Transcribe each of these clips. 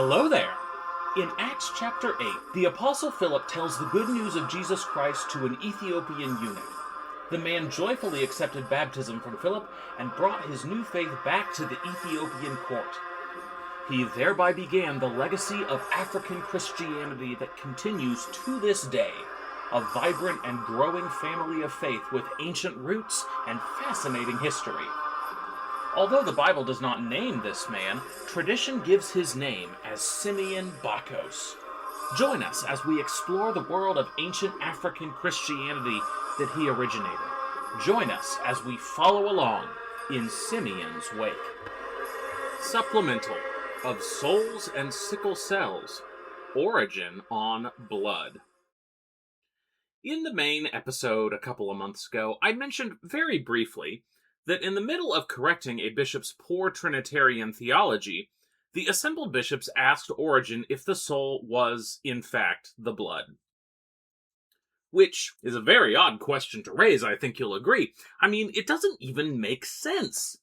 Hello there! In Acts chapter 8, the Apostle Philip tells the good news of Jesus Christ to an Ethiopian eunuch. The man joyfully accepted baptism from Philip and brought his new faith back to the Ethiopian court. He thereby began the legacy of African Christianity that continues to this day, a vibrant and growing family of faith with ancient roots and fascinating history. Although the Bible does not name this man, tradition gives his name as Simeon Bakos. Join us as we explore the world of ancient African Christianity that he originated. Join us as we follow along in Simeon's wake. Supplemental of Souls and Sickle Cells, Origen on Blood. In the main episode a couple of months ago, I mentioned very briefly that in the middle of correcting a bishop's poor Trinitarian theology, the assembled bishops asked Origen if the soul was, in fact, the blood. Which is a very odd question to raise, I think you'll agree. I mean, it doesn't even make sense.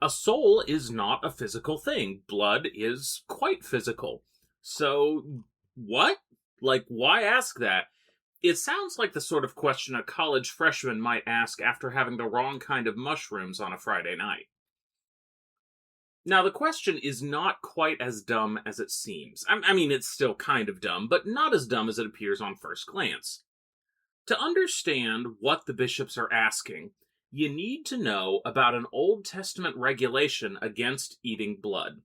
A soul is not a physical thing. Blood is quite physical. So, what? Why ask that? It sounds like the sort of question a college freshman might ask after having the wrong kind of mushrooms on a Friday night. Now, the question is not quite as dumb as it seems. I mean, it's still kind of dumb, but not as dumb as it appears on first glance. To understand what the bishops are asking, you need to know about an Old Testament regulation against eating blood.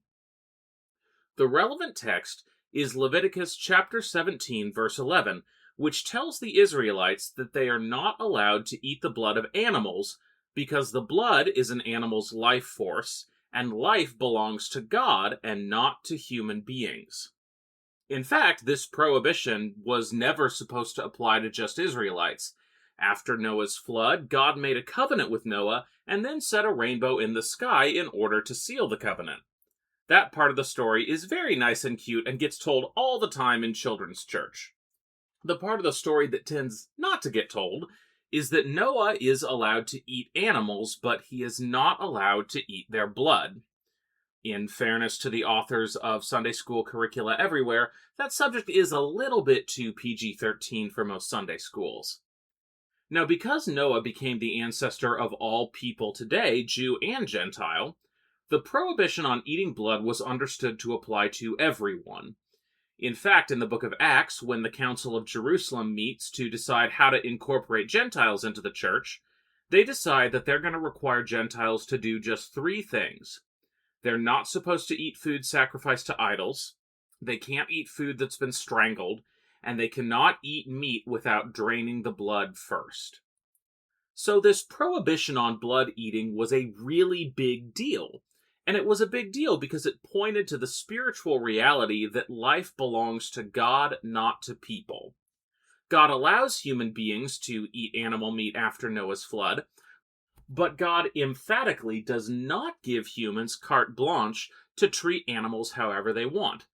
The relevant text is Leviticus chapter 17, verse 11, which tells the Israelites that they are not allowed to eat the blood of animals because the blood is an animal's life force, and life belongs to God and not to human beings. In fact, this prohibition was never supposed to apply to just Israelites. After Noah's flood, God made a covenant with Noah and then set a rainbow in the sky in order to seal the covenant. That part of the story is very nice and cute and gets told all the time in children's church. The part of the story that tends not to get told is that Noah is allowed to eat animals, but he is not allowed to eat their blood. In fairness to the authors of Sunday school curricula everywhere, that subject is a little bit too PG-13 for most Sunday schools. Now, because Noah became the ancestor of all people today, Jew and Gentile, the prohibition on eating blood was understood to apply to everyone. In fact, in the book of Acts, when the Council of Jerusalem meets to decide how to incorporate Gentiles into the church, they decide that they're going to require Gentiles to do just three things. They're not supposed to eat food sacrificed to idols, they can't eat food that's been strangled, and they cannot eat meat without draining the blood first. So this prohibition on blood eating was a really big deal. And it was a big deal because it pointed to the spiritual reality that life belongs to God, not to people. God allows human beings to eat animal meat after Noah's flood, but God emphatically does not give humans carte blanche to treat animals however they want.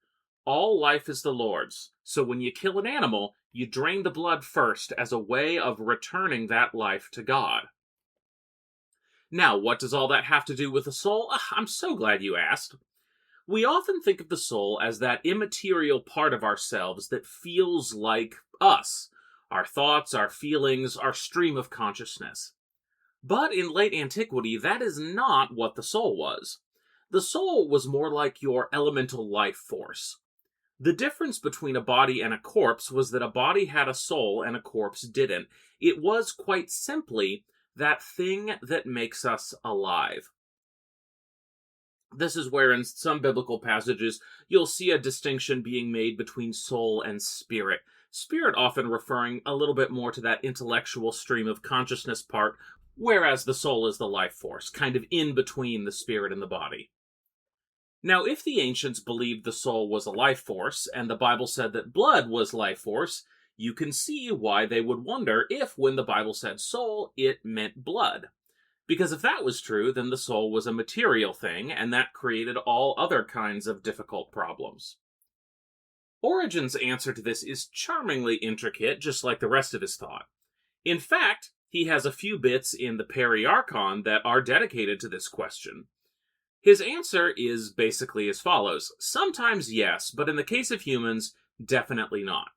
All life is the Lord's, so when you kill an animal, you drain the blood first as a way of returning that life to God. Now, what does all that have to do with the soul? I'm so glad you asked. We often think of the soul as that immaterial part of ourselves that feels like us, our thoughts, our feelings, our stream of consciousness. But in late antiquity, that is not what the soul was. The soul was more like your elemental life force. The difference between a body and a corpse was that a body had a soul and a corpse didn't. It was, quite simply, that thing that makes us alive. This is where in some biblical passages you'll see a distinction being made between soul and spirit. Spirit often referring a little bit more to that intellectual stream of consciousness part, whereas the soul is the life force, kind of in between the spirit and the body. Now, if the ancients believed the soul was a life force, and the Bible said that blood was life force, you can see why they would wonder if, when the Bible said soul, it meant blood. Because if that was true, then the soul was a material thing, and that created all other kinds of difficult problems. Origen's answer to this is charmingly intricate, just like the rest of his thought. In fact, he has a few bits in the Periarchon that are dedicated to this question. His answer is basically as follows. Sometimes yes, but in the case of humans, definitely not.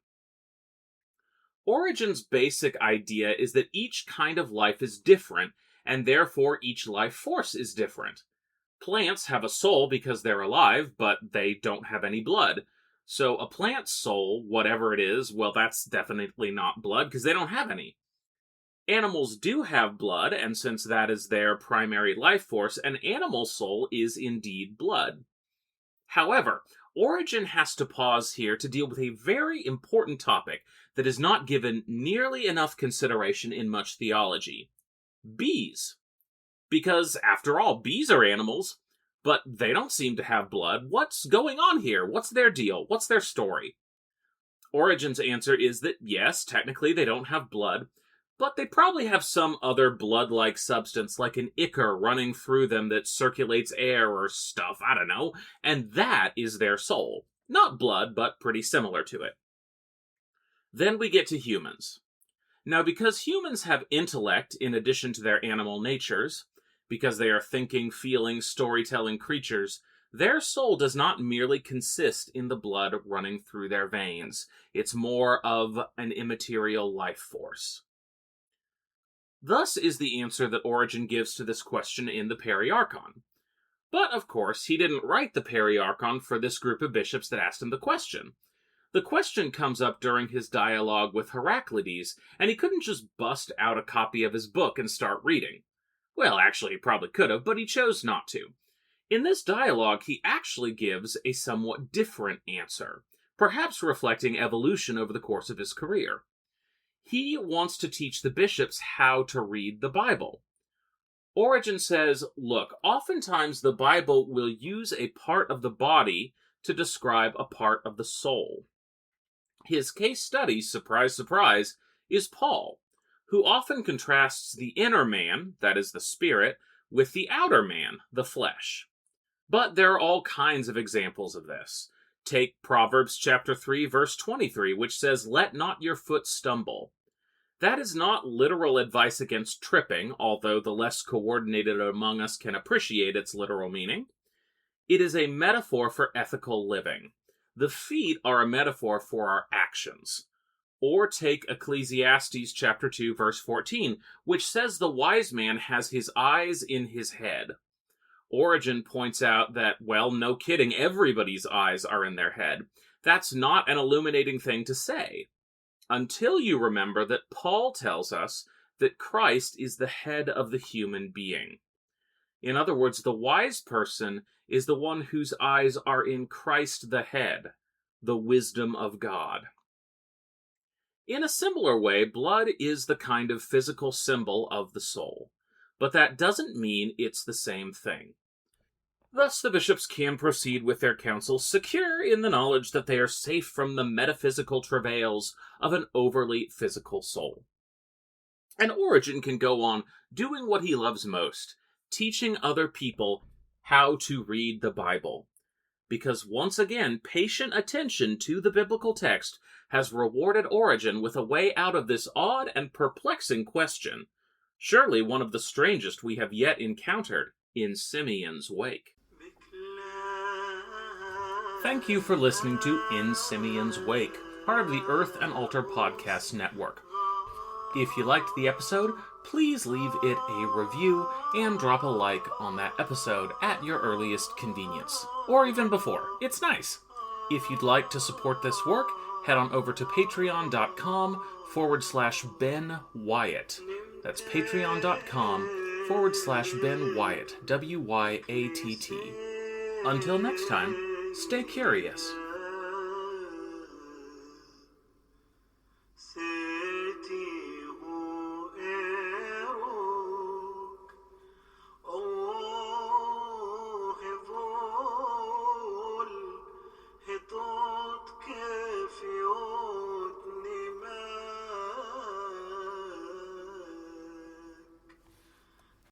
Origen's basic idea is that each kind of life is different, and therefore each life force is different. Plants have a soul because they're alive, but they don't have any blood. So a plant's soul, whatever it is, well, that's definitely not blood because they don't have any. Animals do have blood, and since that is their primary life force, an animal soul is indeed blood. However, Origen has to pause here to deal with a very important topic that is not given nearly enough consideration in much theology. Bees. Because, after all, bees are animals, but they don't seem to have blood. What's going on here? What's their deal? What's their story? Origen's answer is that, yes, technically they don't have blood, but they probably have some other blood-like substance, like an ichor running through them that circulates air or stuff, I don't know, and that is their soul. Not blood, but pretty similar to it. Then we get to humans. Now, because humans have intellect in addition to their animal natures, because they are thinking, feeling, storytelling creatures, their soul does not merely consist in the blood running through their veins. It's more of an immaterial life force. Thus is the answer that Origen gives to this question in the Periarchon. But, of course, he didn't write the Periarchon for this group of bishops that asked him the question. The question comes up during his dialogue with Heraclides, and he couldn't just bust out a copy of his book and start reading. Well, actually, he probably could have, but he chose not to. In this dialogue, he actually gives a somewhat different answer, perhaps reflecting evolution over the course of his career. He wants to teach the bishops how to read the Bible. Origen says, look, oftentimes the Bible will use a part of the body to describe a part of the soul. His case study, surprise, surprise, is Paul, who often contrasts the inner man, that is the spirit, with the outer man, the flesh. But there are all kinds of examples of this. Take Proverbs chapter 3, verse 23, which says, "Let not your foot stumble." That is not literal advice against tripping, although the less coordinated among us can appreciate its literal meaning. It is a metaphor for ethical living. The feet are a metaphor for our actions. Or take Ecclesiastes chapter 2, verse 14, which says the wise man has his eyes in his head. Origen points out that, well, no kidding, everybody's eyes are in their head. That's not an illuminating thing to say. Until you remember that Paul tells us that Christ is the head of the human being. In other words, the wise person is the one whose eyes are in Christ the head, the wisdom of God. In a similar way, blood is the kind of physical symbol of the soul, but that doesn't mean it's the same thing. Thus, the bishops can proceed with their councils secure in the knowledge that they are safe from the metaphysical travails of an overly physical soul. And Origen can go on doing what he loves most, teaching other people how to read the Bible. Because once again, patient attention to the biblical text has rewarded Origen with a way out of this odd and perplexing question, surely one of the strangest we have yet encountered in Simeon's wake. Thank you for listening to In Simeon's Wake, part of the Earth and Altar Podcast Network. If you liked the episode, please leave it a review and drop a like on that episode at your earliest convenience, or even before. It's nice. If you'd like to support this work, head on over to patreon.com/Ben Wyatt. That's patreon.com/Ben Wyatt, WYATT. Until next time, stay curious.